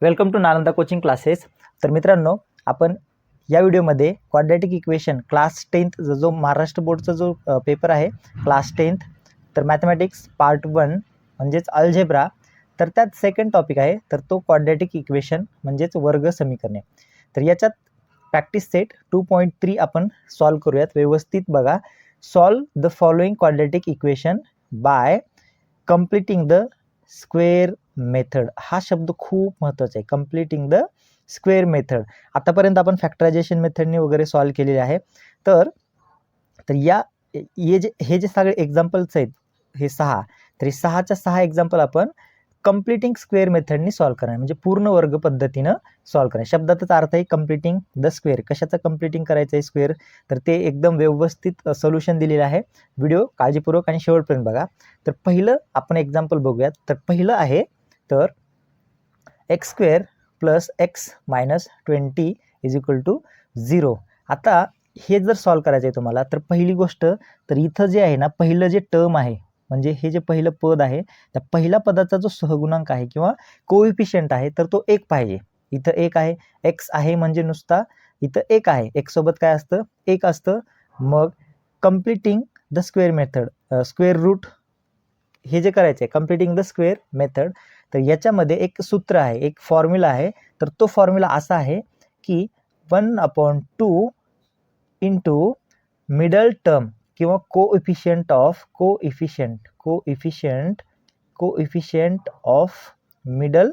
Welcome to Nalanda coaching classes. तर मित्रांनो, आपण या व्हिडिओमध्ये क्वाड्रॅटिक इक्वेशन क्लास 10th जो महाराष्ट्र बोर्डचा जो पेपर आहे क्लास 10th, तर मॅथमॅटिक्स पार्ट 1 म्हणजेच अल्जेब्रा, तर त्यात सेकंड टॉपिक आहे, तर तो क्वाड्रॅटिक इक्वेशन म्हणजेच वर्ग समीकरणे। तर याच्यात प्रॅक्टिस सेट 2.3 आपण सॉल्व करूयात। व्यवस्थित बघा। Solve the following quadratic equation by completing the square method. हा शब्द खूप महत्त्वाचा आहे, कंप्लीटिंग द स्क्वेअर मेथड। आतापर्यंत आपण फॅक्टरायझेशन मेथडने वगैरे सॉल्व केलेले आहे। तर हे जे सगळे एक्झाम्पल्स आहेत, हे 6, तर 6च्या 6 एक्झाम्पल आपण कंप्लीटिंग स्क्वेअर मेथडने सॉल्व करणार, म्हणजे पूर्ण वर्ग पद्धतीनं सॉल्व करणार। शब्दातच अर्थ आहे कंप्लीटिंग द स्क्वेअर। कशाचं कंप्लीटिंग करायचं आहे स्क्वेअर, तर ते एकदम व्यवस्थित सोल्युशन दिलेलं आहे। व्हिडिओ काळजीपूर्वक आणि शेवटपर्यंत बघा। तर पहिलं आपण एक्झाम्पल बघूयात। तर पहिलं आहे, तर x square plus x minus 20 is equal to 0। आता हे जर सॉल्व करायचं आहे तुम्हाला, तर पहिली गोष्ट, तर इथं जे आहे ना, पहिलं जे टर्म आहे, म्हणजे हे जे पहिलं पद आहे, त्या पहिल्या पदाचा जो सहगुणांक आहे किंवा कोएफिशियंट आहे, तर तो 1 पाहिजे। इथं 1 आहे, एक्स आहे म्हणजे नुसता इथं 1 आहे, एक्स सोबत काय असतं, 1 असतं। मग completing the square method, square root हे जे करायचं आहे कंप्लीटिंग द स्क्वेअर मेथड, तर याच्यामध्ये एक सूत्र आहे, एक फॉर्म्युला आहे। तर तो फॉर्म्युला असा आहे की 1/2 इंटू मिडल टर्म किंवा कोएफिशियंट ऑफ मिडल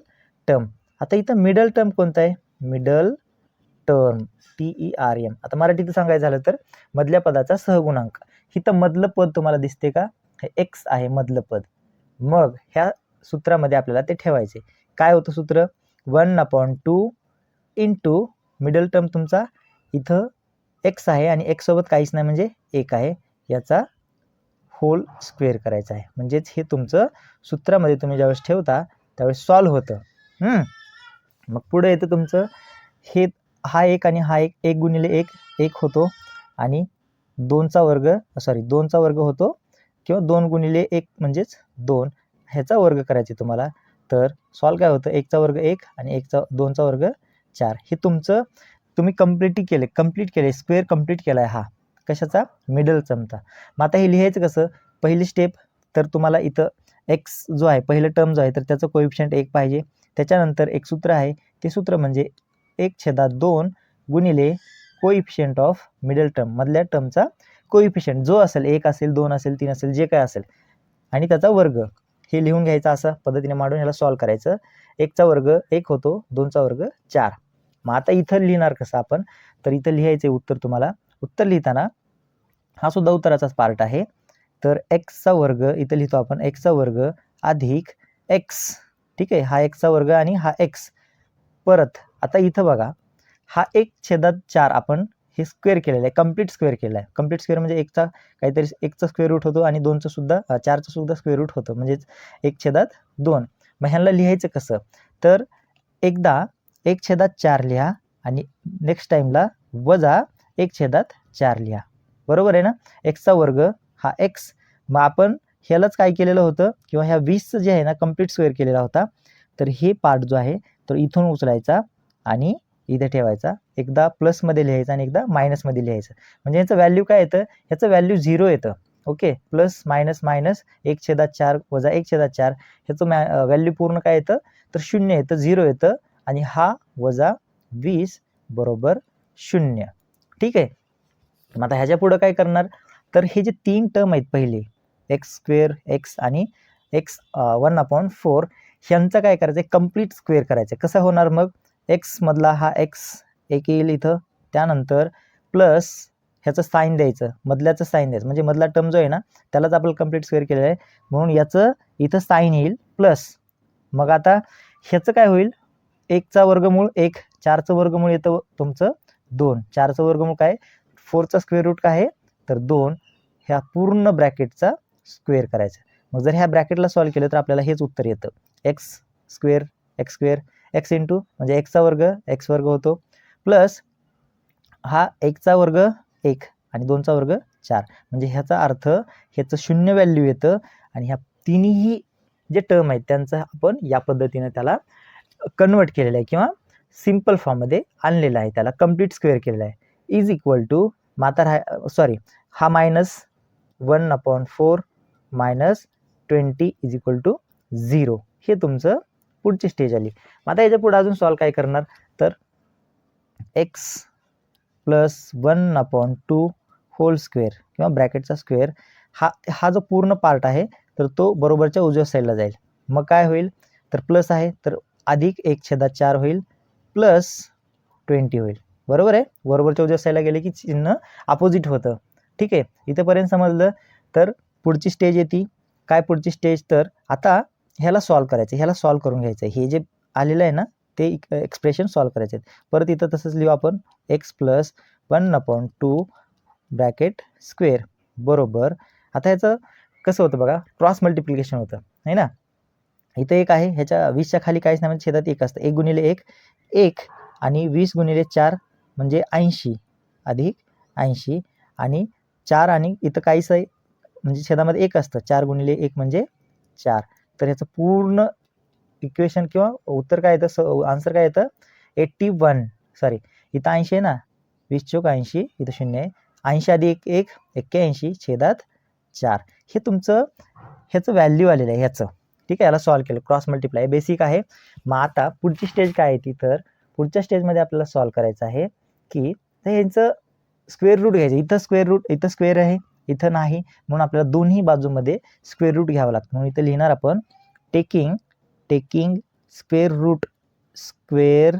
टर्म। आता इथं मिडल टर्म कोणता आहे, मिडल टर्म TERM। आता मराठीत सांगायचं झालं तर मधल्या पदाचा सहगुणांक। इथं मधलं पद तुम्हाला दिसते का, हे एक्स आहे मधलं पद। मग ह्या सूत्रामध्ये आपल्याला ते ठेवायचे। काय होतं सूत्र, 1/2 इंटू मिडल टर्म तुमचा इथं एक्स आहे आणि एक्स सोबत काहीच नाही म्हणजे 1 आहे, याचा होल स्क्वेअर करायचा आहे। म्हणजेच हे तुमचं सूत्रामध्ये तुम्ही ज्यावेळेस ठेवता त्यावेळेस सॉल्व होतं। मग पुढे येतं तुमचं हे, हा 1 आणि हा 1, 1 गुणिले 1 1 होतो आणि 2चा वर्ग होतो, किंवा 2 गुणिले 1 म्हणजेच 2, ह्याचा वर्ग करायचे तुम्हाला। तर सॉल्व काय होतं, 1चा वर्ग 1 आणि 2चा वर्ग 4। हे तुमचं तुम्ही कंप्लीट केले स्क्वेअर कंप्लीट केलाय, हा कशाचा, मिडल टर्मचा। मग आता हे लिहायचं कसं, पहिली स्टेप, तर तुम्हाला इथं एक्स जो आहे पहिलं टर्म जो आहे, तर त्याचं कोएफिशियंट 1 पाहिजे। त्याच्यानंतर एक सूत्र आहे, ते सूत्र म्हणजे 1/2 गुणिले कोएफिशियंट ऑफ मिडल टर्म, मधल्या टर्मचा कोएफिशियंट जो असेल, 1 असेल, 2 असेल, 3 असेल, जे काय असेल, आणि त्याचा वर्ग। हे लिहून घ्यायचं, अशा पद्धतीने मांडून ह्याला सॉल्व करायचं। 1चा वर्ग 1 होतो, 2चा वर्ग 4। मग आता इथं लिहिणार कसं आपण, तर इथं लिहायचे उत्तर तुम्हाला। उत्तर लिहिताना हा सुद्धा उत्तराचाच पार्ट आहे। तर एक्सचा वर्ग इथं लिहितो आपण, एक्सचा वर्ग अधिक एक्स, ठीक आहे, हा एक्सचा वर्ग आणि हा एक्स। परत आता इथं बघा, हा 1/4 आपण हे स्क्वेअर केलेलं आहे, कंप्लीट स्क्वेअर केलं आहे। कंप्लीट स्क्वेअर म्हणजे एकचा स्क्वेअर रूट होतो आणि 2चा सुद्धा 4चा सुद्धा स्क्वेअर रूट होतं, म्हणजेच 1/2। मग ह्यांना लिहायचं कसं, तर एकदा 1/4 लिहा आणि नेक्स्ट टाइमला वजा 1/4 लिहा, बरोबर आहे ना। एक्सचा वर्ग हा एक्स, मग आपण ह्यालाच काय केलेलं होतं, किंवा ह्या 20 जे आहे ना कंप्लीट स्क्वेअर केलेला होता, तर हे पार्ट जो आहे तो इथून उचलायचा आणि इथे ठेवायचा। एकदा प्लसमध्ये लिहायचं आणि एकदा मायनसमध्ये लिहायचं, म्हणजे याचं व्हॅल्यू काय येतं, याचं व्हॅल्यू 0 येतं। ओके, प्लस मायनस 1/4 वजा 1/4, ह्याचं व्हॅल्यू पूर्ण काय येतं, तर 0 येतं, 0 येतं, आणि हा वजा 20 बरोबर 0। ठीक आहे। मग आता ह्याच्या पुढं काय करणार, तर हे जे 3 टर्म आहेत पहिले, एक्स स्क्वेअर, एक्स आणि एक्स 1/4, ह्यांचा काय करायचं, कंप्लीट स्क्वेअर करायचं। कसं होणार, मग एक्स मधला हा एक्स 1 येईल इथं, त्यानंतर प्लस ह्याचं साईन द्यायचं, मधल्याचं साईन द्यायचं, म्हणजे मधला टर्म जो आहे ना त्यालाच आपण कंप्लीट स्क्वेअर केलेलं आहे, म्हणून याचं इथं साईन येईल प्लस। मग आता ह्याचं काय होईल, 1चा वर्गमूळ 1, 4चं वर्गमूळ येतं तुमचं 2, 4चं वर्गमूळ काय, 4चा स्क्वेअर रूट काय आहे, तर 2, ह्या पूर्ण ब्रॅकेटचा स्क्वेअर करायचा। मग जर ह्या ब्रॅकेटला सॉल्व केलं तर आपल्याला हेच उत्तर येतं, एक्स स्क्वेअर एक्स इंटू म्हणजे एक्सचा वर्ग एक्स वर्ग होतो, प्लस हा 1चा वर्ग 1 आणि 2चा वर्ग 4, म्हणजे ह्याचा अर्थ ह्याचं 0 व्हॅल्यू येतं, आणि ह्या तिन्ही जे टर्म आहेत त्यांचा आपण या पद्धतीने त्याला कन्वर्ट केलेलं आहे किंवा सिम्पल फॉर्ममध्ये आणलेलं आहे, त्याला कम्प्लीट स्क्वेअर केलेलं आहे. इज इक्वल टू हा -1/4 -20 इज इक्वल टू 0. हे तुमचं पुढची स्टेज आली. मग आता याच्या पुढे अजून सॉल्व काय करणार, तर x + 1/2 होल स्क्वेअर किंवा ब्रॅकेटचा स्क्वेअर हा जो पूर्ण पार्ट आहे तर तो बरोबरच्या उजव्या साईडला जाईल. मग काय होईल, तर प्लस आहे तर अधिक 1/4 होईल प्लस 20 होईल. बरोबर आहे, बरोबरच्या उजव्या साईडला गेले की चिन्ह अपोजिट होतं. ठीक आहे, इथेपर्यंत समजलं. तर पुढची स्टेज येते. काय पुढची स्टेज, तर आता ह्याला सॉल्व करायचं, ह्याला सॉल्व करून घ्यायचं. हे जे आलेलं आहे ना ते एक्सप्रेशन सॉल्व करायचे. परत इथं तसंच लिहू आपण, x + 1/2 ब्रॅकेट स्क्वेअर बरोबर. आता ह्याचं कसं होतं बघा, क्रॉस मल्टिप्लिकेशन होतं आहे ना. इथं 1 आहे, ह्याच्या 20च्या खाली काहीच नाही, म्हणजे छेदात 1 असतं. 1 × 1 1 आणि 20 × 4 म्हणजे 80 अधिक 80 आणि 4 आणि इथं काहीच आहे म्हणजे छेदामध्ये 1 असतं. 4 × 1 म्हणजे 4. तर ह्याचं पूर्ण इक्वेशन किंवा उत्तर काय येतं, आन्सर काय येतं 81. इथं 80 आहे ना, 20 × 80 इथं 0 आहे. 80 अधिक 1 81 छेदात 4. हे तुमचं ह्याचं व्हॅल्यू आलेलं आहे ह्याचं. ठीक आहे, याला सॉल्व केलं, क्रॉस मल्टिप्लाय बेसिक आहे. मग आता पुढची स्टेज काय आहे, तर पुढच्या स्टेजमध्ये आपल्याला सॉल्व करायचं आहे की ह्यांचं स्क्वेअर रूट घ्यायचं. इथं स्क्वेअर रूट, इथं स्क्वेअर आहे, इथं नाही, म्हणून आपल्याला दोन्ही बाजूमध्ये स्क्वेअर रूट घ्यावं लागतं. म्हणून इथं लिहिणार आपण taking square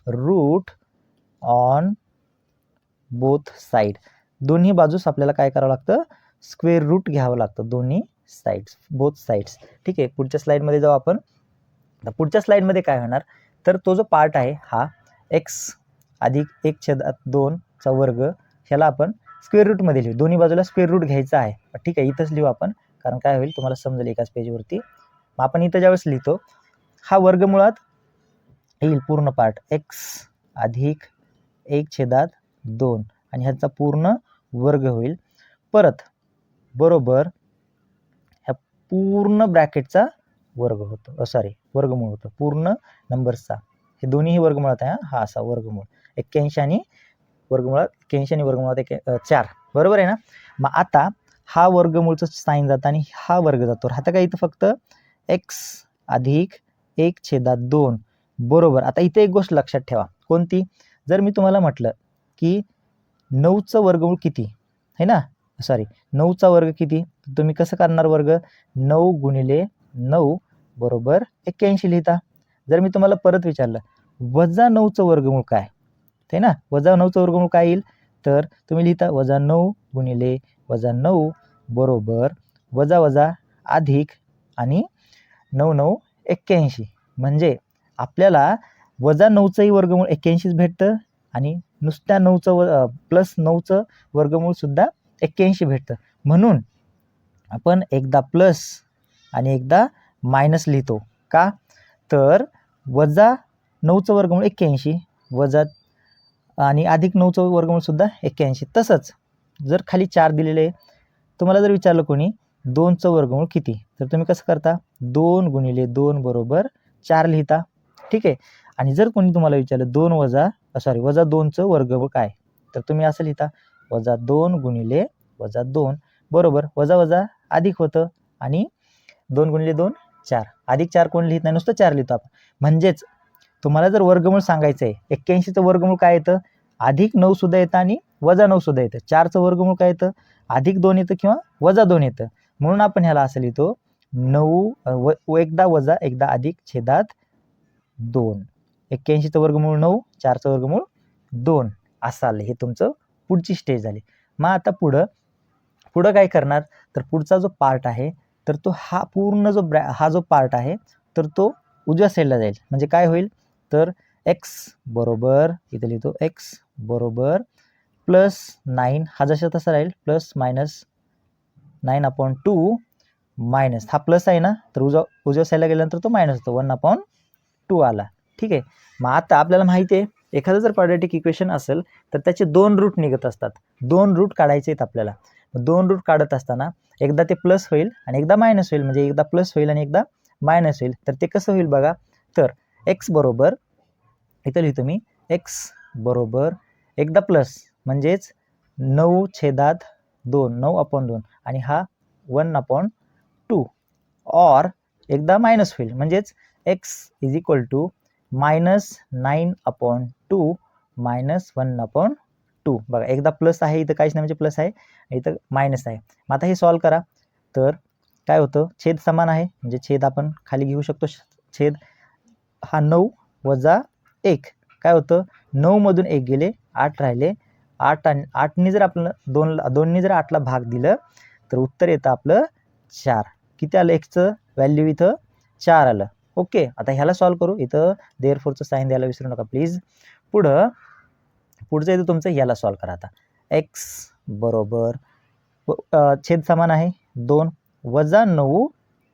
root on both side. दोन्ही बाजूस आपल्याला काय करावं लागतं, स्क्वेअर रूट घ्यावं लागतं, दोन्ही साईड्स, बोथ साईड्स. ठीक आहे, पुढच्या स्लाईडमध्ये जाऊ आपण. पुढच्या स्लाईडमध्ये काय होणार, तर तो जो पार्ट आहे हा x अधिक 1/2 चा वर्ग, ह्याला आपण स्क्वेअर रूटमध्ये लिहू. दोन्ही बाजूला स्क्वेअर रूट घ्यायचा आहे. ठीक आहे, इथंच लिहू आपण, कारण काय होईल तुम्हाला समजेल एकाच पेजवरती. मग आपण इथं ज्यावेळेस लिहितो, हा वर्गमुळात येईल पूर्ण पार्ट x अधिक 1/2 आणि ह्याचा पूर्ण वर्ग होईल. परत बरोबर ह्या पूर्ण ब्रॅकेटचा वर्ग होतो, वर्गमूळ होतं पूर्ण नंबर्सचा. हे दोन्हीही वर्गमुळात आहे, हा असा वर्गमूळ 81 आणि वर्गमुळात 81 आणि वर्गमुळात 4. बरोबर आहे ना. मग आता हा वर्गमूळचं साईन जातं आणि हा वर्ग जातो. आता काय इथं फक्त x अधिक 1/2 बरोबर. आता इथे एक गोष्ट लक्षात ठेवा, कोणती, जर मी तुम्हाला म्हटलं की 9चं वर्गमूळ किती आहे ना, 9चा वर्ग किती, तुम्ही कसं करणार वर्ग, 9 × 9 बरोबर 81 लिहिता. जर मी तुम्हाला परत विचारलं -9चं वर्गमूळ काय आहे ना, -9चं वर्गमूळ काय येईल, तर तुम्ही लिहिता -9 × -9 बरोबर वजा अधिक आणि 9 9 81. म्हणजे आपल्याला -9चंही वर्गमूळ 81 भेटतं आणि नुसत्या 9चं +9चं वर्गमूळ सुद्धा 81 भेटतं. म्हणून आपण एकदा प्लस आणि एकदा मायनस लिहितो. का, तर -9चं वर्गमूळ 81 वजा आणि अधिक 9चं वर्गमूळ सुद्धा 81. तसंच जर खाली 4 दिलेले, तुम्हाला जर विचारलं कोणी 2चं वर्गमूळ किती, तर तुम्ही कसं करता, 2 × 2 बरोबर 4 लिहिता. ठीक आहे, आणि जर कोणी तुम्हाला विचारलं -2चं वर्गमूळ काय, तर तुम्ही असं लिहिता -2 × -2 बरोबर वजा अधिक होतं आणि 2 × 2 4. अधिक 4 कोण लिहित नाही, नुसतं 4 लिहितो आपण. म्हणजेच तुम्हाला जर वर्गमूळ सांगायचं आहे, 81चं वर्गमूळ काय येतं, अधिक 9 सुद्धा येतं आणि -9 सुद्धा येतं. 4चं वर्गमूळ काय येतं, अधिक 2 येतं किंवा -2 येतं. म्हणून आपण ह्याला असं लिहितो 9 एकदा वजा एकदा अधिक छेदात 2. 81चं वर्गमूळ 9, 4चं वर्गमूळ 2 असं आलं. हे तुमचं पुढची स्टेज झाली. मग आता पुढं काय करणार, तर पुढचा जो पार्ट आहे तर तो हा पूर्ण हा जो पार्ट आहे तर तो उजव्या साईडला जाईल. म्हणजे काय होईल, तर x बरोबर इथे लिहितो x बरोबर +9, हा जसा तसा राहील, +-9/2 मायनस हा प्लस आहे ना, तर उजव्या साईडला गेल्यानंतर तो मायनस होतो, 1/2 आला. ठीक आहे, मग आता आपल्याला माहिती आहे एखादं जर क्वाड्रॅटिक इक्वेशन असेल तर त्याचे 2 रूट निघत असतात. 2 रूट काढायचे आहेत आपल्याला. 2 रूट काढत असताना एकदा ते प्लस होईल आणि एकदा मायनस होईल, म्हणजे एकदा प्लस होईल आणि एकदा मायनस होईल. तर ते कसं होईल बघा, तर एक्स बरोबर इथं लिहितो मी एक्स बरोबर एकदा प्लस म्हणजेच 9/2 9/2 आणि हा 1/2 और एकदा मायनस होईल म्हणजेच एक्स इज इक्वल टू -9/2 -1/2. बघा एकदा प्लस आहे इथं काहीच नाही म्हणजे प्लस आहे इथं मायनस आहे. मग आता हे सॉल्व करा तर काय होतं छेद समान आहे म्हणजे छेद आपण खाली घेऊ शकतो. छेद हा 9 वजा 1 काय होतं 9 मधून 1 गेले 8 राहिले 8नी जर आपलं 2नी जर 8ला भाग दिलं तर उत्तर येतं आपलं 4. किती आलं एक्सचं व्हॅल्यू इथं 4 आलं. ओके आता ह्याला सॉल्व करू. इथं देअरफॉरचं साईन द्यायला विसरू नका प्लीज. पुढचं इथं तुमचं याला सॉल्व करा. आता एक्स बरोबर छेद समान आहे 2 वजा 9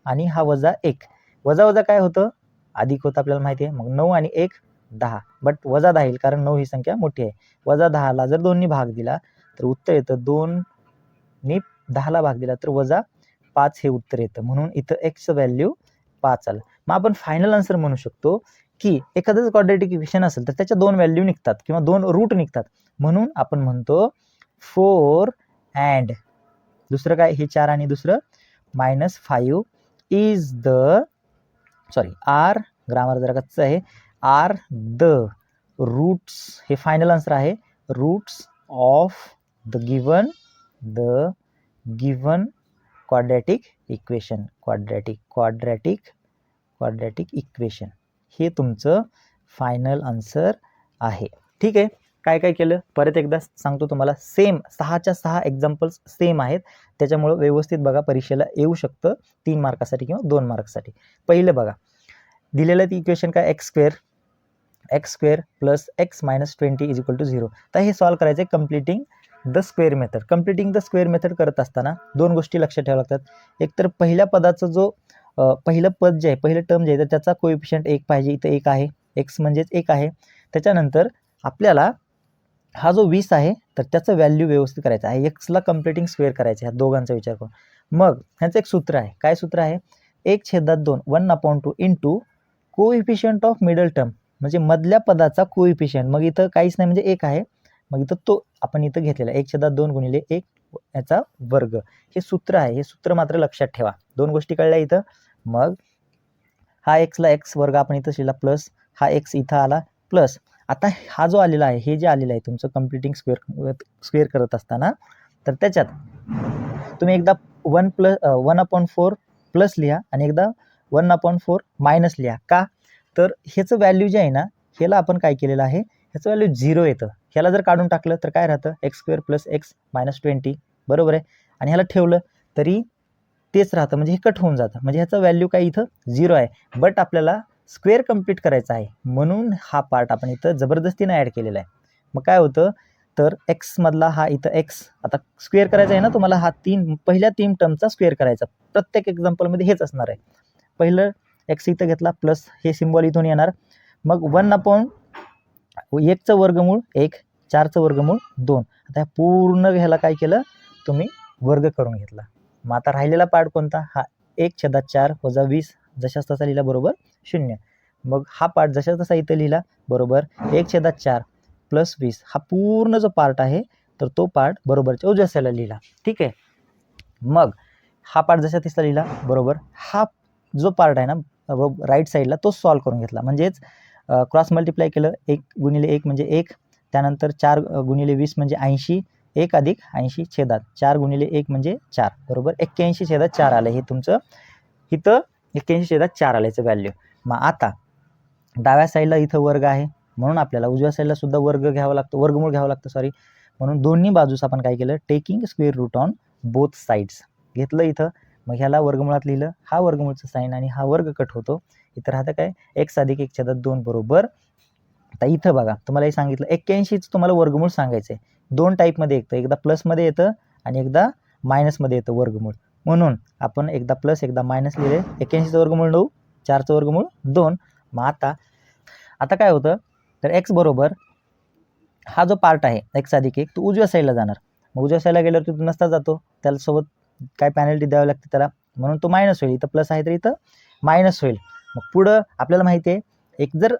आणि हा वजा 1 वजा वजा काय होतं अधिक होतं आपल्याला माहिती आहे. मग 9 आणि 1 10 बट वजा 10 येईल कारण 9 ही संख्या मोठी आहे. वजा 10ला जर 2नी भाग दिला तर उत्तर येतं 2नी 10ला भाग दिला तर वजा 5 हे उत्तर येतं. म्हणून इथं एक्सचं व्हॅल्यू 5 आलं. मग आपण फायनल आन्सर म्हणू शकतो की एखादंच क्वाड्रॅटिक इक्वेशन असेल तर त्याच्या 2 व्हॅल्यू निघतात किंवा 2 रूट निघतात. म्हणून आपण म्हणतो 4 अँड दुसरं काय हे 4 आणि दुसरं -5 इज द आर ग्रामर जरा कच्चं आहे आर द रूट्स हे फायनल आन्सर आहे roots of the given quadratic equation quadratic equation हे तुमचं फायनल आन्सर आहे. ठीक आहे काय काय केलं परत एकदा सांगतो तुम्हाला. सेम 6च्या 6 एक्झाम्पल्स सेम आहेत त्याच्यामुळे व्यवस्थित बघा परीक्षेला येऊ शकतं 3 मार्कासाठी किंवा 2 मार्कसाठी. पहिलं बघा दिलेलं ती इक्वेशन काय x square plus x minus 20 is equal to 0. तर हे सॉल्व करायचं आहे completing the square method. Completing the square method करत असताना 2 गोष्टी लक्षात ठेवाव्या लागतात. एक तर पहिल्या पदाचा जो पहिलं पद जे आहे पहिलं टर्म जे आहे तर त्याचा कोएफिशियंट 1 पाहिजे. इथं 1 आहे एक्स म्हणजेच 1 आहे. त्याच्यानंतर आपल्याला हा जो 20 आहे तर त्याचं व्हॅल्यू व्यवस्थित करायचं आहे. एक्सला कम्प्लिटिंग स्क्वेअर करायचं ह्या दोघांचा विचार करून. मग ह्याचं एक सूत्र आहे. काय सूत्र आहे 1/2 1/2 into coefficient of middle term म्हणजे मधल्या पदाचा कोएफिशियंट. मग इथं काहीच नाही म्हणजे 1 आहे मग इथं तो आपण इथं घेतलेला 1/2 गुणिले 1 याचा वर्ग हे सूत्र आहे. हे सूत्र मात्र लक्षात ठेवा. 2 गोष्टी कळल्या इथं. मग हा एक्सला एक्स वर्ग आपण इथं लिहिला प्लस हा एक्स इथं आला प्लस आता हा जो आलेला आहे हे जे आलेलं आहे तुमचं कम्प्लिटिंग स्क्वेअर करत असताना तर त्याच्यात तुम्ही एकदा 1/4 प्लस लिहा आणि एकदा 1/4 मायनस लिहा. का तर ह्याचं व्हॅल्यू जे आहे ना ह्याला आपण काय केलेलं आहे ह्याचं व्हॅल्यू 0 येतं. ह्याला जर काढून टाकलं तर काय राहतं x² प्लस x मायनस 20 बरोबर आहे. आणि ह्याला ठेवलं तरी तेच राहतं म्हणजे हे कट होऊन जातं म्हणजे ह्याचं व्हॅल्यू काय इथं 0 आहे. बट आपल्याला स्क्वेअर कंप्लीट करायचा आहे म्हणून हा पार्ट आपण इथं जबरदस्तीने ॲड केलेला आहे. मग काय होतं तर एक्स मधला हा इथं एक्स आता स्क्वेअर करायचा आहे ना तुम्हाला हा पहिल्या 3 टर्मचा स्क्वेअर करायचा. प्रत्येक एक्झाम्पलमध्ये हेच असणार आहे. पहिलं एक्स इथं घेतला प्लस हे सिम्बॉल इथून येणार. मग 1/1चं वर्गमूळ 1 4चं वर्गमूळ 2. आता पूर्ण ह्याला काय केलं तुम्ही वर्ग करून घेतला. मग आता राहिलेला पार्ट कोणता हा 1/4 वजा 20 जशाच तसा लिहिला बरोबर 0. मग हा पार्ट जशाच तसा इथं लिहिला बरोबर 1/4 प्लस 20 हा पूर्ण जो पार्ट आहे तर तो पार्ट बरोबरच्या उजव्या साईडला लिहिला. ठीक आहे. मग हा पार्ट जशा तसा लिहिला बरोबर हा जो पार्ट आहे ना राईट साईडला तो सॉल्व करून घेतला. म्हणजेच क्रॉस मल्टिप्लाय केलं 1 गुणिले 1 म्हणजे 1 त्यानंतर 4 गुणिले 20 म्हणजे 80 1 अधिक 80 छेदात 4 गुणिले 1 म्हणजे 4 बरोबर 81/4 आलं. हे तुमचं इथं 81/4 आल्याचं व्हॅल्यू. मग आता डाव्या साईडला इथं वर्ग आहे म्हणून आपल्याला उजव्या साईडला सुद्धा वर्गमूळ घ्यावं लागतं म्हणून दोन्ही बाजूस आपण काय केलं taking square root on both sides घेतलं इथं. मग ह्याला वर्गमुळात लिहिलं हा वर्गमूळचं साईन आणि हा वर्ग कट होतो. इथं राहतं काय x अधिक 1/2 बरोबर. आता इथं बघा तुम्हाला हे सांगितलं 81च तुम्हाला वर्गमूळ सांगायचं आहे. 2 टाईपमध्ये येतं एकदा प्लसमध्ये येतं आणि एकदा मायनसमध्ये येतं वर्गमूळ. म्हणून आपण एकदा प्लस एकदा मायनस लिहिले 81चं वर्गमूळ 9 4चं वर्गमूळ 2. मग आता काय होतं तर x बरोबर हा जो पार्ट आहे x अधिक 1 तो उजव्या साईडला जाणार. मग उजव्या साईडला गेल्यावर तो नसता जातो त्यासोबत काय पॅनल्टी द्यावी लागते त्याला म्हणून तो मायनस होईल. इथं प्लस आहे तर इथं मायनस होईल. मग पुढं आपल्याला माहिती आहे एक जर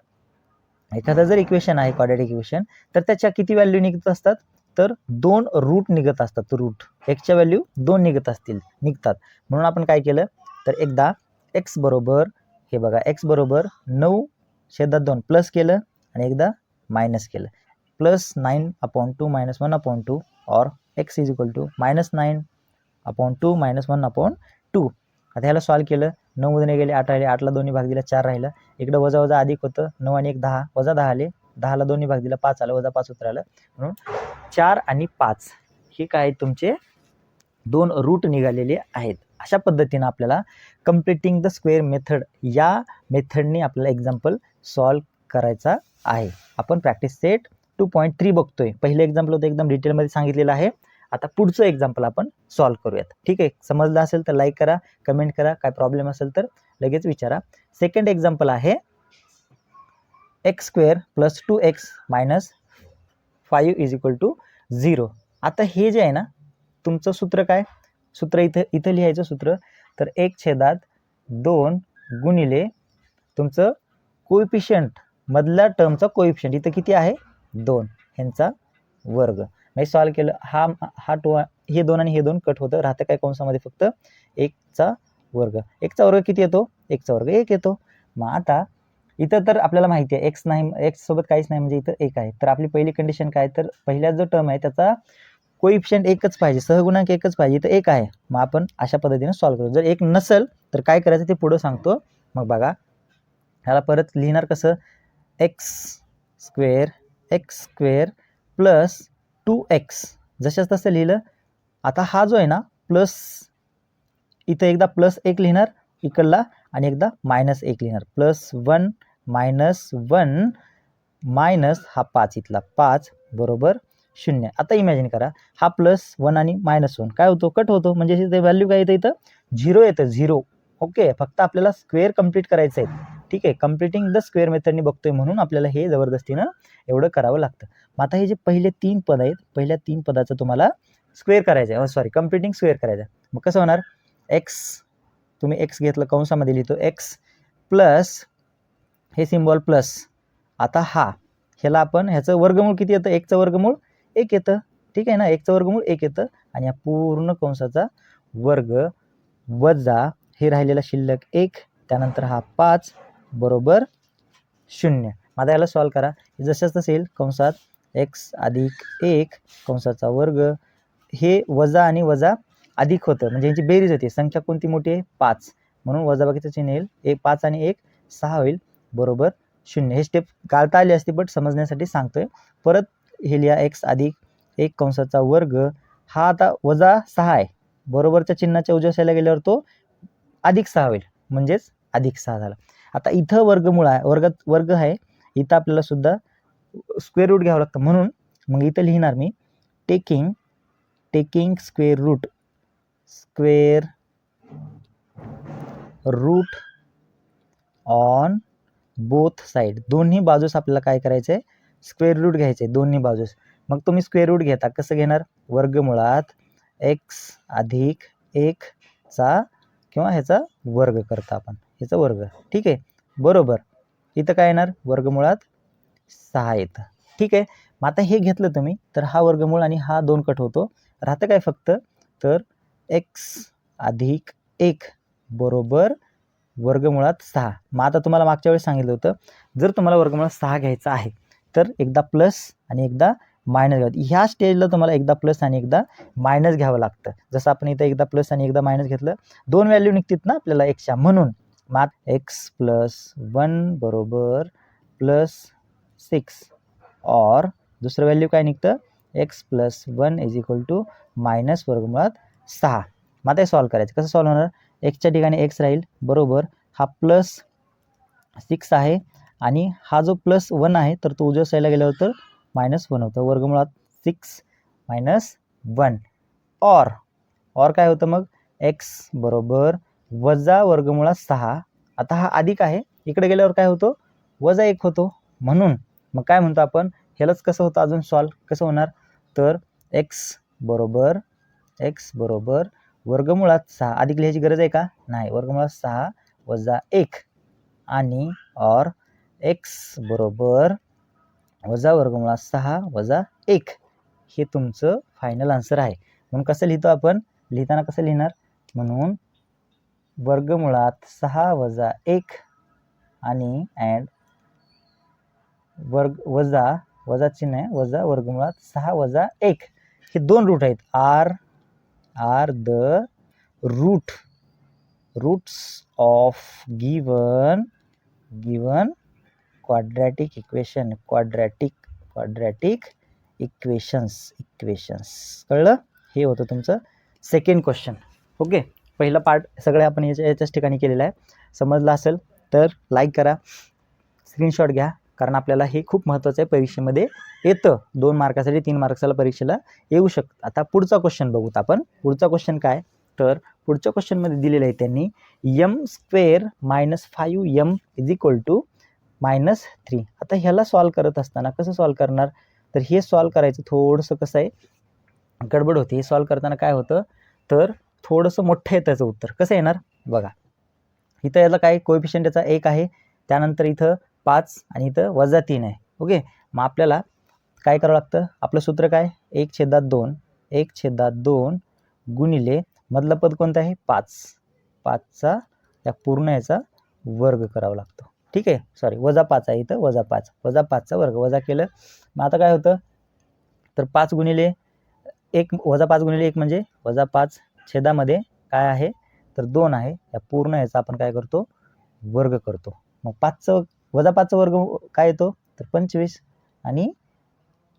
एखादा जर इक्वेशन आहे क्वाड्रॅटिक इक्वेशन, तर त्याच्या किती व्हॅल्यू निघत असतात, तर 2 रूट निघत असतात. रूट एक्सच्या व्हॅल्यू 2 निघतात. म्हणून आपण काय केलं, तर एकदा एक्स बरोबर हे बघा एक्स बरोबर 9/2 प्लस केलं आणि एकदा मायनस केलं. प्लस 9/2 मायनस 1/2 और x is equal to -9/2 minus 1/2. आता ह्याला सॉल्व केलं, 9 मधून गेले 8 राहिले, 8ला 2 भाग दिला 4 राहिलं, इकडे वजा वजा अधिक होतं, 9 आणि 1 10, वजा 10 आले, 10ला 2 भाग दिला 5 आलं, वजा 5 होत राहिलं. म्हणून 4 आणि 5 हे काय तुमचे 2 रूट निघालेले आहेत. अशा पद्धतीने आपल्याला कम्प्लिटिंग द स्क्वेअर मेथड या मेथडने आपल्याला एक्झाम्पल सॉल्व करायचा आहे. आपण प्रॅक्टिस सेट 2.3 बघतोय. पहिलं एक्झाम्पल होतं एकदम डिटेलमध्ये सांगितलेलं आहे. आता पुढचं एक्झाम्पल आपण सॉल्व करूयात. ठीक आहे, समजलं असेल तर लाईक करा, कमेंट करा, काय प्रॉब्लेम असेल तर लगेच विचारा. सेकंड एक्झाम्पल आहे x² + 2x - 5 = 0. आता हे जे आहे ना, तुमचं सूत्र काय, सूत्र इथं लिहायचं सूत्र, तर 1/2 गुणिले तुमचं कोएफिशियंट मधल्या टर्मचा कोएफिशियंट इथं किती आहे 2 ह्यांचा वर्ग. मी सॉल्व केलं, हा 2 हे 2 आणि हे 2 कट होतं, राहतं काय कंसामध्ये फक्त 1चा वर्ग. 1चा वर्ग किती येतो, 1चा वर्ग 1 येतो. मग आता इथं तर आपल्याला माहिती आहे एक्स नाही, एक्स सोबत काहीच नाही म्हणजे इथं 1 आहे. तर आपली पहिली कंडिशन काय, तर पहिल्या जो टर्म आहे त्याचा कोएफिशियंट 1च पाहिजे, सहगुणांक 1च पाहिजे. इथं 1 आहे. मग आपण अशा पद्धतीने सॉल्व करू. जर 1 नसेल तर काय करायचं ते पुढं सांगतो. मग बघा, ह्याला परत लिहिणार कसं, x² + 2x जशाच तसं लिहिलं. आता हा जो आहे ना प्लस, इथं एकदा +1 लिहिणार इकडला आणि एकदा -1 लिहिणार. +1 - 1 मायनस हा 5 इथला 5 बरोबर 0. आता इमॅजिन करा, हा +1 आणि -1 काय होतो, कट होतो, म्हणजे इथे व्हॅल्यू काय येतं, इथं 0 येतं, 0. ओके, फक्त आपल्याला स्क्वेअर कंप्लीट करायचं आहे. ठीक आहे, कम्प्लिटिंग द स्क्वेअर मेथडने बघतोय म्हणून आपल्याला हे जबरदस्तीनं एवढं करावं लागतं. मग आता हे जे पहिले 3 पद आहेत, पहिल्या 3 पदाचं तुम्हाला स्क्वेअर करायचं आहे, सॉरी कम्प्लिटिंग स्क्वेअर करायचं आहे. मग कसं होणार, एक्स, तुम्ही एक्स घेतलं कंसामध्ये लिहितो, एक्स प्लस हे सिम्बॉल प्लस. आता ह्याला आपण ह्याचं वर्गमूळ किती येतं, 1चं वर्गमूळ 1 येतं. ठीक आहे ना, 1चं वर्गमूळ 1 येतं आणि या पूर्ण कंसाचा वर्ग वजा हे राहिलेला शिल्लक 1, त्यानंतर हा 5 बरोबर 0. आता याला सॉल्व करा, जसंच तसं येईल, कंसात x + 1 कंसाचा वर्ग, हे वजा आणि वजा अधिक होतं, म्हणजे यांची बेरीज होते. संख्या कोणती मोठी आहे, 5, म्हणून वजाबाकीचं चिन्ह येईल, 5 आणि 1 6 होईल बरोबर 0. हे स्टेप गाळता आली असते बट समजण्यासाठी सांगतोय. परत हे लिहा, x + 1 कंसाचा वर्ग, हा आता वजा 6 आहे, बरोबरच्या चिन्हाच्या उजव्या साईडला गेल्यावर तो +6 होईल, म्हणजेच +6 झाला. आता इथं वर्गमूळ आहे, वर्ग आहे, इथं आपल्याला सुद्धा स्क्वेअर रूट घ्यावं लागतं. म्हणून मग इथं लिहिणार मी taking square root on both side. दोन्ही बाजूस आपल्याला काय करायचं आहे, स्क्वेअर रूट घ्यायचे दोन्ही बाजूस. मग तुम्ही स्क्वेअर रूट घेता, कसं घेणार, वर्गमुळात x + 1 चा किंवा ह्याचा वर्ग करता आपण, ह्याचा वर्ग. ठीक आहे, बरोबर. इथं काय येणार, वर्गमुळात 6 येतं. ठीक आहे, मग आता हे घेतलं तुम्ही तर हा वर्गमूळ आणि हा 2 कट होतो, राहतं काय फक्त, तर x + 1 बरोबर वर्गमुळात 6. मग आता तुम्हाला मागच्या वेळेस सांगितलं होतं, जर तुम्हाला वर्गमुळात 6 घ्यायचा आहे तर एकदा प्लस आणि एकदा मायनस घ्यावं. ह्या स्टेजला तुम्हाला एकदा प्लस आणि एकदा मायनस घ्यावं लागतं. जसं आपण इथं एकदा प्लस आणि एकदा मायनस घेतलं, 2 व्हॅल्यू निघतात ना आपल्याला एक्सच्या, म्हणून मग x + 1 बरोबर +6 और दुसरं व्हॅल्यू काय निघतं, x + 1 = वर्गमुळात 6. मग आता हे सॉल्व करायचं, कसं सॉल्व होणार, एक्सच्या ठिकाणी x राहील बरोबर, हा +6 आहे आणि हा जो +1 आहे तर तो उजव्या साईडला गेल्यावर तर -1 होतं, वर्गमुळात 6 - 1 और काय होतं मग, x बरोबर वजा वर्गमुळात 6. आता हा अधिक आहे, इकडे गेल्यावर काय होतो, -1 होतो. म्हणून मग काय म्हणतो आपण, ह्यालाच कसं होतं अजून सॉल्व कसं होणार, तर x बरोबर वर्गमुळात 6, अधिक लिहायची गरज आहे का, नाही, वर्गमुळात 6 - 1 आणि और एक्स बरोबर वजा वर्गमुळात 6 वजा 1 हे तुमचं फायनल आन्सर आहे. म्हणून कसं लिहितो आपण, लिहिताना कसं लिहिणार, म्हणून वर्गमुळात 6 वजा 1 आणि अँड वजा चिन्ह आहे, वजा वर्गमुळात 6 वजा 1 हे दोन रूट आहेत. Are the roots of given quadratic equations. कळलं? हे होतं तुमचं सेकंड क्वेश्चन. ओके, पहिला पार्ट सगळं आपण याच्याच ठिकाणी केलेला आहे. समजलं असेल तर लाईक करा, स्क्रीनशॉट घ्या, कारण आपल्याला हे खूप महत्त्वाचं आहे, परीक्षेमध्ये येतं. 2 मार्कासाठी 3 मार्क्साला परीक्षेला येऊ शकतं. आता पुढचा क्वेश्चन बघूत आपण. पुढचा क्वेश्चन काय, तर पुढच्या क्वेश्चनमध्ये दिलेलं आहे त्यांनी m² - 5m = -3. आता ह्याला सॉल्व करत असताना कसं सॉल्व करणार, तर हे सॉल्व करायचं थोडंसं कसं आहे, गडबड होते. हे सॉल्व करताना काय होतं, तर थोडंसं मोठं आहे त्याचं उत्तर. कसं येणार बघा, इथं याला काय कोएफिशियंट याचा 1 आहे, त्यानंतर इथं 5 आणि इथं -3 आहे. ओके, मग आपल्याला काय करावं लागतं, आपलं सूत्र काय, 1/2 गुणिले मधलं पद कोणतं आहे 5चा या पूर्ण याचा वर्ग करावा लागतो. ठीक आहे, सॉरी -5 आहे इथं, -5चा वर्ग वजा केलं. मग आता काय होतं, तर 5 गुणिले 1 -5 गुणिले 1 म्हणजे -5 छेदामध्ये काय आहे, तर 2 आहे. या पूर्ण याचा आपण काय करतो, वर्ग करतो. मग 5चा वर्ग काय येतो, तर 25 आणि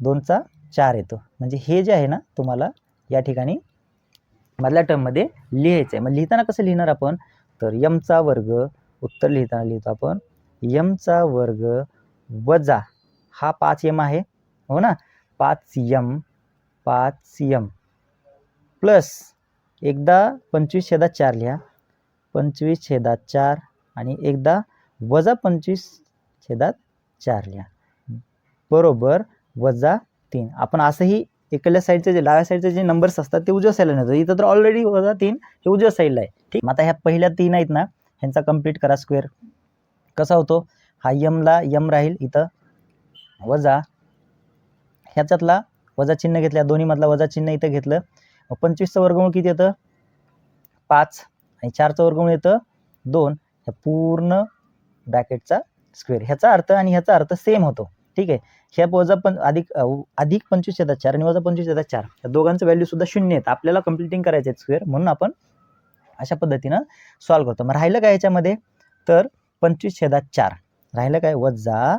2चा 4 येतो. म्हणजे हे जे आहे ना, तुम्हाला या ठिकाणी मधल्या टर्ममध्ये लिहायचं आहे. मग लिहिताना कसं लिहिणार आपण, तर m चा वर्ग, उत्तर लिहिताना लिहितो आपण m चा वर्ग वजा हा 5m आहे, हो ना, 5m प्लस एकदा 25/4 लिहा, 25/4 आणि एकदा वजा 25/4 लिहा, बरोबर -3. आपण असंही इकडल्या साईडचे जे डाव्या साईडचे जे नंबर्स असतात ते उजव्या साईडला नेतो. इथं तर ऑलरेडी -3 हे उजव्या साईडला आहे. ठीक, मग आता ह्या पहिल्या 3 आहेत ना, ह्यांचा कंप्लीट करा स्क्वेअर. कसा होतो, हा यमला यम राहील इथं, वजा ह्याच्यातला वजा चिन्ह घेतल्या, दोन्ही मधला वजा चिन्ह इथं घेतलं. 25चं वर्गमूळ किती येतं 5 आणि 4चं वर्गमूळ येतं 2. ह्या पूर्ण ब्रॅकेटचा स्क्वेअर, ह्याचा अर्थ आणि ह्याचा अर्थ सेम होतो. ठीक आहे, ह्या वजा पण अधिक 25/4 आणि वजा 25/4 या दोघांचं व्हॅल्यू सुद्धा 0 आहेत. आपल्याला कम्प्लिटिंग करायचे आहेत स्क्वेअर, म्हणून आपण अशा पद्धतीनं सॉल्व करतो. मग राहिलं काय याच्यामध्ये, तर 25/4 राहिलं काय, वजा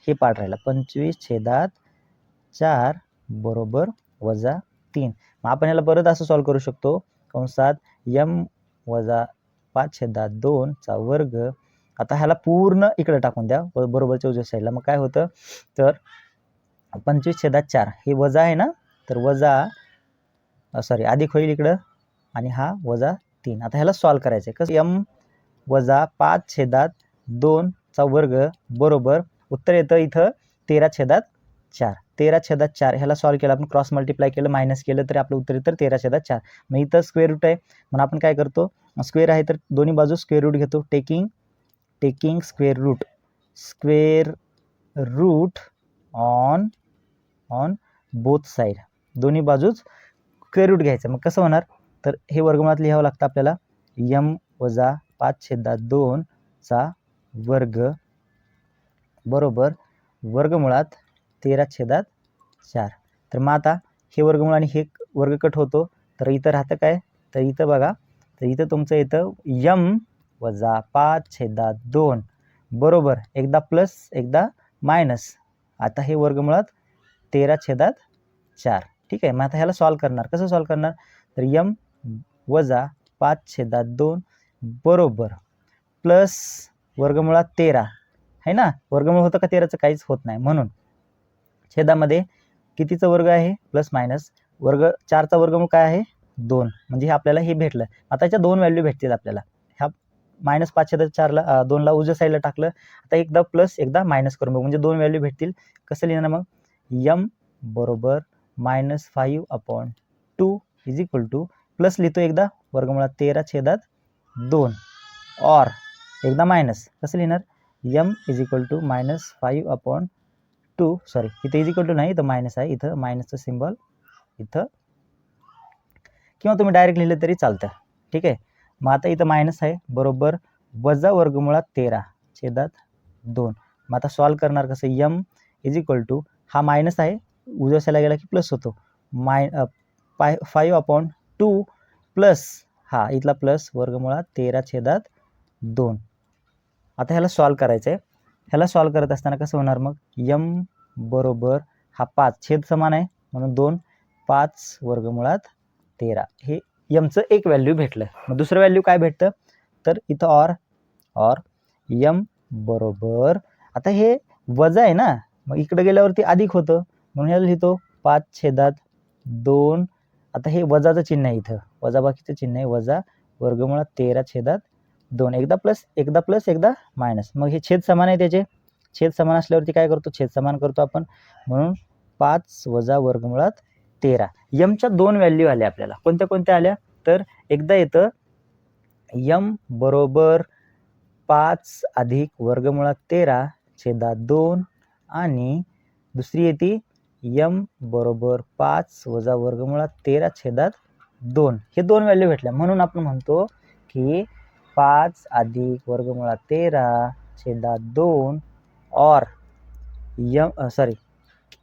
हे पार्ट राहिला 25/4 बरोबर -3. मग आपण याला परत असं सॉल्व करू शकतो, कंसात m - 5/2 चा वर्ग. आता ह्याला पूर्ण इकडे टाकून द्या, बरोबरच्या उजव्या साईडला. मग काय होतं, तर 25/4 हे वजा आहे ना, तर अधिक होईल इकडं आणि हा -3. आता ह्याला सॉल्व करायचं आहे कसं, m - 5/2 चा वर्ग बरोबर उत्तर येतं इथं 13/4. 13/4 ह्याला सॉल्व केलं आपण, क्रॉस मल्टिप्लाय केलं, मायनस केलं तरी आपलं उत्तर येतं 13/4. मग इथं स्क्वेअर रूट आहे, म्हणून आपण काय करतो, स्क्वेअर आहे तर दोन्ही बाजू स्क्वेअर रूट घेतो. Taking square root on both side, दोन्ही बाजूच स्क्वेअर रूट घ्यायचं. मग कसं होणार, तर हे वर्गमुळात लिहावं लागतं आपल्याला, m - 5/2 चा वर्ग बरोबर वर्गमुळात 13/4. तर मग आता हे वर्गमूळ आणि हे वर्ग कट होतो, तर इथं राहतं काय, तर इथं बघा, तर इथं तुमचं येतं m - 5/2 बरोबर एकदा प्लस एकदा मायनस. आता हे वर्गमुळात 13/4. ठीक आहे, मग आता ह्याला सॉल्व करणार, कसं सॉल्व करणार, तर m - 5/2 बरोबर प्लस वर्गमुळात 13 आहे ना, वर्गमूळ होतं का 13चं, काहीच होत नाही. म्हणून छेदामध्ये कितीचा वर्ग आहे, प्लस मायनस 4चा वर्गमूळ काय आहे 2, म्हणजे हे आपल्याला हे भेटलं. आता याच्या 2 व्हॅल्यू भेटतील आपल्याला. ह्या -5/4ला 2ला उजव्या साईडला टाकलं, आता एकदा प्लस एकदा मायनस करून बघू, म्हणजे 2 व्हॅल्यू भेटतील. कसं लिहिणार मग, m बरोबर -5/2 प्लस लिहितो एकदा वर्गमुळात 13/2 और एकदा मायनस, कसं लिहिणार, m is equal to -5/2 sorry इथं इज इक्वल टू नाही, इथं मायनस आहे, इथं मायनसचं सिम्बॉल इथं, किंवा तुम्ही डायरेक्ट लिहिलं तरी चालतं. ठीक आहे. मग आता इथं मायनस आहे बरोबर वजा वर्गमुळात 13/2. मग आता सॉल्व करणार कसं, m इज इक्वल टू हा मायनस आहे उजव्या साईडला गेला की प्लस होतो, 5/2 प्लस हा इथला प्लस वर्गमुळात 13/2. आता ह्याला सॉल्व करायचं आहे. ह्याला सॉल्व करत असताना कसं होणार मग, m बरोबर हा 5 छेद समान आहे म्हणून 2 5 वर्गमुळात 13 हे mचं एक व्हॅल्यू भेटलं. मग दुसरं व्हॅल्यू काय भेटतं तर इथं ऑर m बरोबर आता हे वजा आहे ना, मग इकडे गेल्यावरती अधिक होतं म्हणून ह्याला लिहितो 5/2. आता हे वजाचं चिन्ह आहे, इथं वजाबाकीचं चिन्ह आहे, वजा वर्गमुळात 13/2. एकदा प्लस एकदा मायनस. मग हे छेद समान आहे, त्याचे छेद समान असल्यावरती काय करतो, छेद समान करतो आपण, म्हणून 5 वजा वर्गमुळात 13. mच्या दोन व्हॅल्यू आल्या आपल्याला. कोणत्या कोणत्या आल्या तर एकदा येतं m बरोबर 5 अधिक वर्गमुळात 13/2 आणि दुसरी येते m बरोबर 5 वजा वर्गमुळात 13/2. हे दोन व्हॅल्यू भेटल्या म्हणून आपण म्हणतो की 5 अधिक वर्गमुळात 13/2 और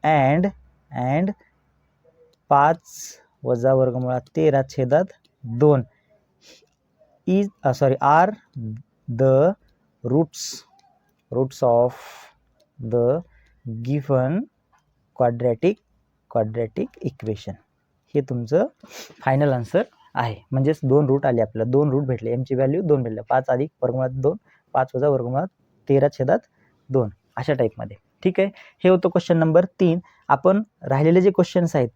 अँड 5 वजा वर्गमुळात 13/2 is are the roots of the given quadratic equation. हे तुमचं फायनल आन्सर आहे. म्हणजेच दोन रूट आले आपल्याला, दोन रूट भेटले, एमची व्हॅल्यू दोन भेटले, 5 अधिक वर्गमुळात 2 5 वजा वर्गमुळात 13/2 अशा टाईपमध्ये. ठीक आहे. हे होतं क्वेश्चन नंबर 3. आपण राहिलेले जे क्वेश्चन्स आहेत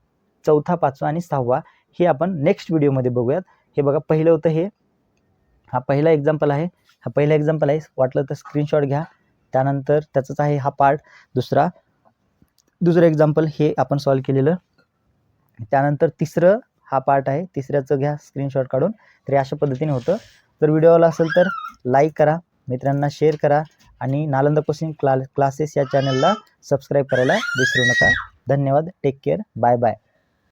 4था 5वा आणि 6वा हे आपण नेक्स्ट व्हिडिओमध्ये बघूयात. हे बघा पहिलं होतं हे, हा पहिला एक्झाम्पल आहे, हा पहिला एक्झाम्पल आहे, वाटलं तर स्क्रीनशॉट घ्या. त्यानंतर त्याचाच आहे हा पार्ट दुसरं एक्झाम्पल हे आपण सॉल्व केलेलं. त्यानंतर तिसरं हा पार्ट आहे, तिसऱ्याचं घ्या स्क्रीनशॉट काढून. तर अशा पद्धतीने होतं. जर व्हिडिओ आवडला असेल तर लाईक करा, मित्रांना शेअर करा आणि नालंदा कोचिंग क्लासेस या चॅनलला सबस्क्राईब करायला विसरू नका. धन्यवाद. Take care. Bye bye.